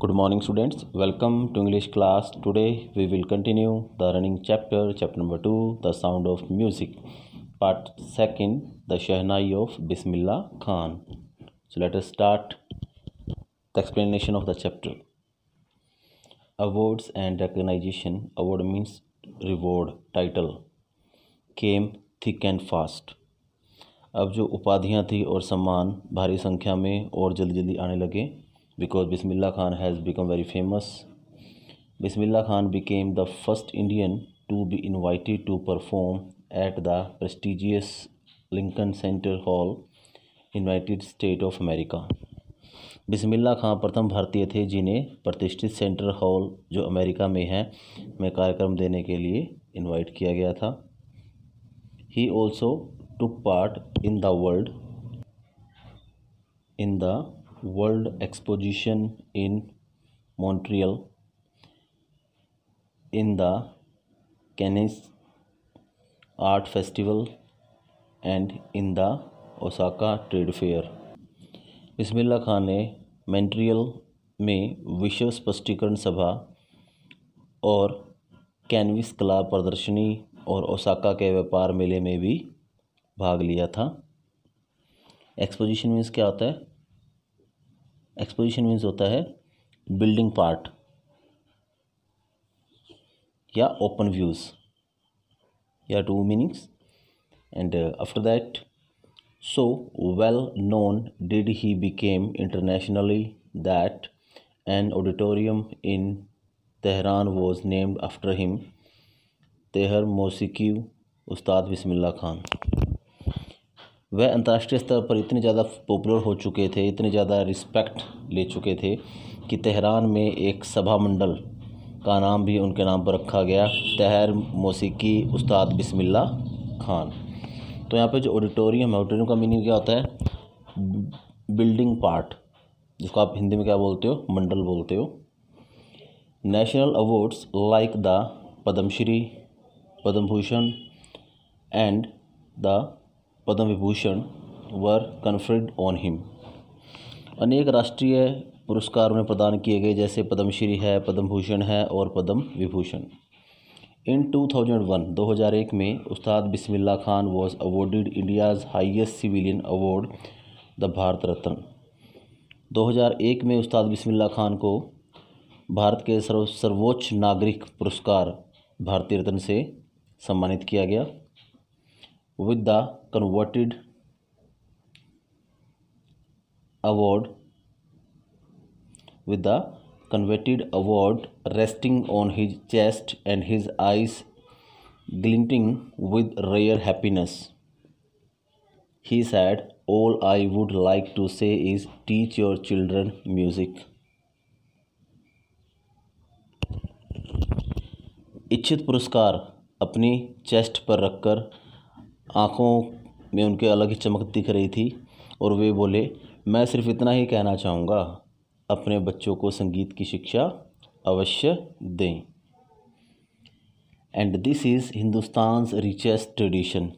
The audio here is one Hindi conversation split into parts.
Good morning, students. Welcome to English class. Today we will continue the running chapter number 2, The Sound of Music, part 2, The Shehnai of Bismillah Khan. So let us start the explanation of the chapter. Awards and recognition. Award means reward, title. Came thick and fast. अब जो उपाधियाँ थी और सम्मान भारी संख्या में और जल्दी जल्दी आने लगे, because Bismillah Khan has become very famous. Bismillah Khan became the first Indian to be invited to perform at the prestigious Lincoln Center Hall, United States of America. बिस्मिल्लाह खां प्रथम भारतीय थे जिन्हें प्रतिष्ठित सेंट्रल हॉल जो अमेरिका में है में कार्यक्रम देने के लिए इनवाइट किया गया था. He also took part in the World Exposition in Montreal, in the Cannes Art Festival and in the Osaka Trade Fair. Bismillah Khan ने मॉन्ट्रियल में विश्व स्पष्टीकरण सभा और कैनविस कला प्रदर्शनी और ओसाका के व्यापार मेले में भी भाग लिया था. एक्सपोजिशन मीन्स क्या होता है? एक्सपोजिशन मीन्स होता है बिल्डिंग पार्ट या ओपन व्यूज़ या two meanings. And after that so well known did he became internationally that an auditorium in Tehran was named after him, तेहर मौसीकी उस्ताद बिस्मिल्लाह खान. वह अंतर्राष्ट्रीय स्तर पर इतने ज़्यादा पॉपुलर हो चुके थे, इतने ज़्यादा रिस्पेक्ट ले चुके थे कि तेहरान में एक सभा मंडल का नाम भी उनके नाम पर रखा गया, तेहर मौसीकी उस्ताद बिस्मिल्लाह खान. तो यहाँ पे जो ऑडिटोरियम है, ऑडिटोरियम का मीनिंग क्या होता है? बिल्डिंग पार्ट, जिसको आप हिंदी में क्या बोलते हो? मंडल बोलते हो. National awards like the Padmashri, Padma Bhushan and the Padma Vibhushan were conferred on him. अनेक राष्ट्रीय पुरस्कार उन्हें प्रदान किए गए, जैसे पद्मश्री है, पद्म भूषण है और पद्म विभूषण. इन 2001 में Ustad Bismillah Khan was awarded India's highest civilian award the Bharat Ratna. 2001 में उस्ताद बिस्मिल्लाह खान को भारत के सर्वोच्च नागरिक पुरस्कार भारतीय रत्न से सम्मानित किया गया. With the converted award resting on his chest and his eyes glinting with rare happiness, he said, all I would like to say is teach your children music. इच्छित पुरस्कार अपनी चेस्ट पर रखकर आँखों में उनके अलग ही चमक दिख रही थी और वे बोले, मैं सिर्फ इतना ही कहना चाहूँगा, अपने बच्चों को संगीत की शिक्षा अवश्य दें. And this is Hindustan's richest tradition.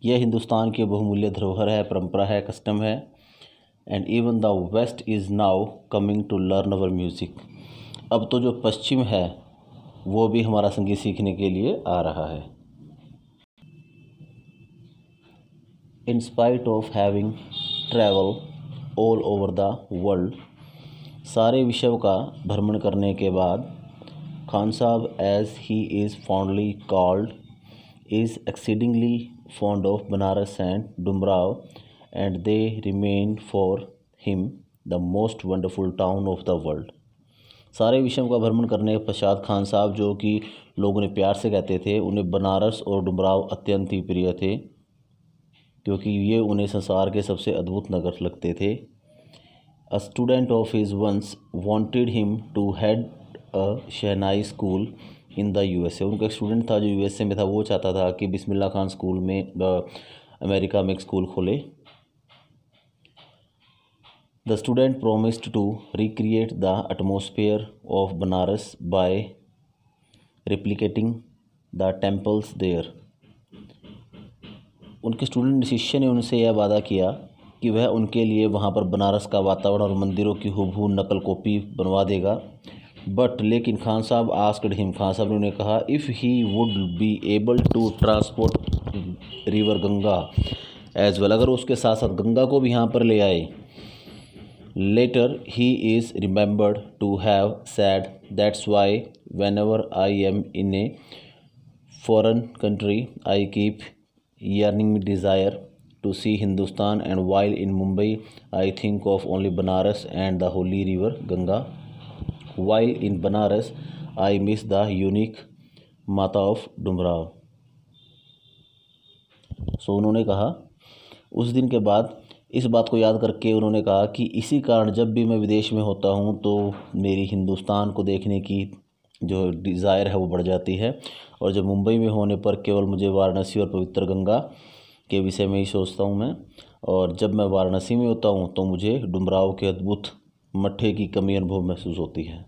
यह हिंदुस्तान की बहुमूल्य धरोहर है, परंपरा है, कस्टम है. And even the west is now coming to learn our music. अब तो जो पश्चिम है वो भी हमारा संगीत सीखने के लिए आ रहा है. In spite of having travel all over the world, सारे विश्व का भ्रमण करने के बाद, Khan Sahab as he is fondly called is exceedingly fond of Banaras and Dumraon and they remain for him the most wonderful town of the world. सारे विश्व का भ्रमण करने के पश्चात खान साहब, जो कि लोग उन्हें प्यार से कहते थे, उन्हें बनारस और डुमराव अत्यंत ही प्रिय थे क्योंकि ये उन्हें संसार के सबसे अद्भुत नगर लगते थे. A student of his once wanted him to head a shehnai school in the USA. उनका एक स्टूडेंट था जो USA में था, वो चाहता था कि बिस्मिल्लाह खान स्कूल में अमेरिका में एक स्कूल खोले. The student promised to recreate the atmosphere of Banaras by replicating the temples there. उनके स्टूडेंट शिष्य ने उनसे यह वादा किया कि वह उनके लिए वहाँ पर बनारस का वातावरण और मंदिरों की हूबहू नकल कॉपी बनवा देगा। बट लेकिन खान साहब आस्क्ड हिम, खान साहब ने उन्हें कहा, if he would be able to transport river Ganga as well, अगर उसके साथ साथ गंगा को भी यहाँ पर ले आए। Later he is remembered to have said, that's why whenever I am in a foreign country I keep yearning me desire to see Hindustan, and while in Mumbai I think of only Banaras and the holy river Ganga. While in Banaras I miss the unique Mata of Dumrav. So उन्होंने कहा, उस दिन के बाद इस बात को याद करके उन्होंने कहा कि इसी कारण जब भी मैं विदेश में होता हूँ तो मेरी हिंदुस्तान को देखने की जो डिज़ायर है वो बढ़ जाती है, और जब मुंबई में होने पर केवल मुझे वाराणसी और पवित्र गंगा के विषय में ही सोचता हूँ मैं, और जब मैं वाराणसी में होता हूँ तो मुझे डुमराव के अद्भुत मठे की कमी अनुभव महसूस होती है,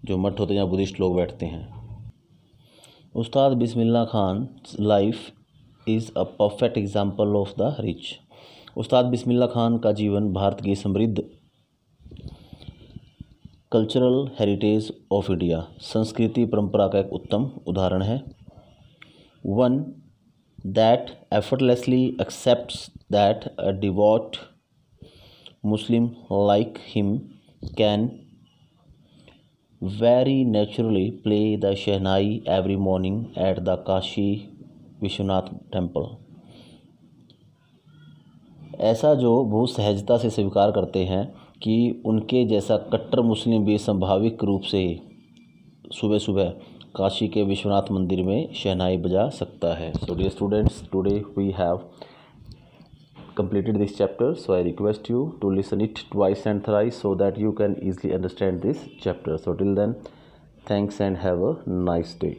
जो मठ होते हैं जहाँ बुद्धिस्ट लोग बैठते हैं। Ustad Bismillah Khan life is a perfect example of the rich. Ustad Bismillah Khan का जीवन भारत की समृद्ध कल्चरल हेरिटेज ऑफ इंडिया, संस्कृति परंपरा का एक उत्तम उदाहरण है। One that effortlessly accepts that a devote Muslim like him can very naturally play the shehnai every morning at the Kashi Vishwanath temple. ऐसा जो बहुत सहजता से स्वीकार करते हैं कि उनके जैसा कट्टर मुस्लिम भी स्वाभाविक रूप से सुबह सुबह काशी के विश्वनाथ मंदिर में शहनाई बजा सकता है। So dear students, today we have completed this chapter, so I request you to listen it twice and thrice so that you can easily understand this chapter. So till then, thanks and have a nice day.